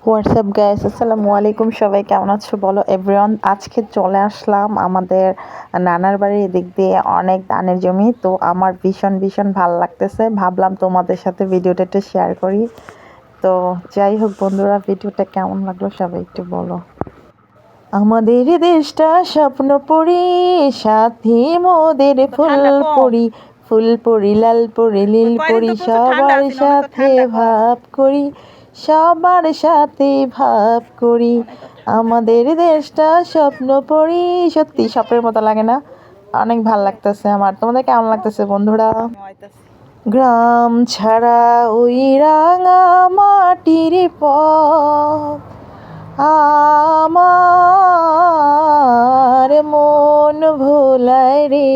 WhatsApp guys, আসসালামু আলাইকুম। সবাই কেমন আছো বলো এভরিওয়ান। আজকে চলে আসলাম আমাদের নানার বাড়ির দিক দিয়ে, অনেক ধানের জমি। তো আমার ভীষণ ভীষণ ভালো লাগতেছে, ভাবলাম তোমাদের সাথে ভিডিওটা একটু শেয়ার করি। তো যাই হোক বন্ধুরা, ভিডিওটা কেমন লাগলো সবাই একটু বলো। আমাদের দেশটা স্বপ্নপুরী, সাথী মোদের ফুলপুরি, ফুলপুরি লাল পুরি লীল পুরি, সবার সাথে ভাব করি, সবার সাথে ভাব করি। আমাদের দেশটা স্বপ্নপুরী। সত্যি স্বপ্নের মতো লাগে না? অনেক ভাল লাগতেছে আমার। তোমাদের কেমন লাগতেছে বন্ধুরা? গ্রাম ছাড়া ওই রাঙা মাটির পথ আমার মন ভোলায় রে।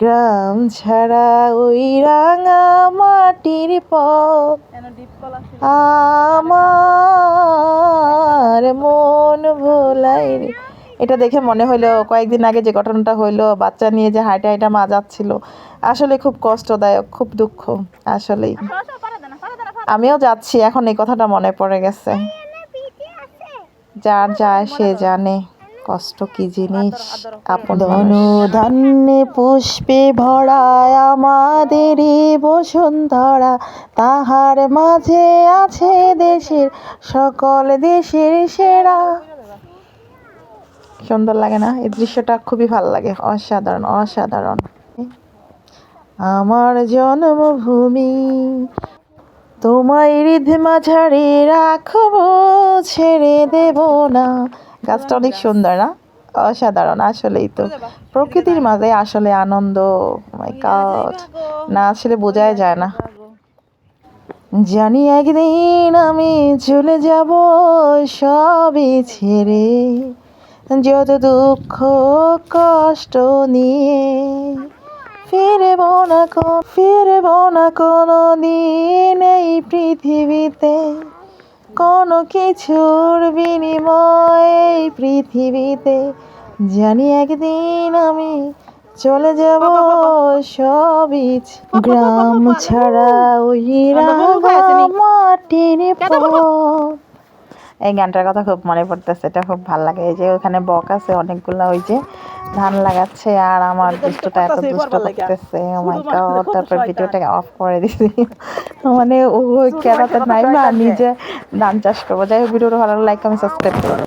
গ্রাম ছাড়া ওই রাঙা মাটির পথ আমার মন ভোলায় রে। এটা দেখে মনে হইলো কয়েকদিন আগে যে ঘটনাটা হইলো, বাচ্চা নিয়ে যে হাইটা হাইটা মা যাচ্ছিল, আসলে খুব কষ্টদায়ক, খুব দুঃখ আসলেই। আমিও যাচ্ছি, এখন এই কথাটা মনে পড়ে গেছে। যার যায় সে জানে কষ্ট কি জিনিস। ধান্যে পুষ্পে ভরায় আমাদের বসুন্ধরা, তাহার মাঝে আছে দেশের সকল দেশের সেরা। সুন্দর লাগে না? এই দৃশ্যটা খুবই ভালো লাগে, অসাধারণ অসাধারণ। আমার জন্মভূমি, তোমায় হৃদয় মাঝারে রাখবো, ছেড়ে দেব না। গাছটা অনেক সুন্দর না? অসাধারণ আসলেই। তো প্রকৃতির মাঝে আসলে আনন্দ, মাই গড, না আসলে বোঝাই যায় না। জানি একদিন আমি চলে যাব সবই ছেড়ে, যত দুঃখ কষ্ট নিয়ে, ফিরব না কোনো দিন এই পৃথিবীতে, কোনো কিছুর বিনিময় এই পৃথিবীতে। জানি একদিন আমি চলে যাব সবই। গ্রাম ছাড়া ওই মাটির পথ। এই গানটার কথা খুব মনে পড়তেছে, এটা খুব ভালো লাগে। এই যে ওখানে বক আছে অনেকগুলো, ওই যে ধান লাগাচ্ছে, আর আমার দুষ্টটা এত দুষ্ট করতেছে, ও মাই গড। তারপর ভিডিওটা অফ করে দিছি, মানে ও কেরাতে নাই বা নিজে ধান চাষ করবো। যাই হোক, ভিডিওটা ভালো লাইক, আমি সাবস্ক্রাইব করবো।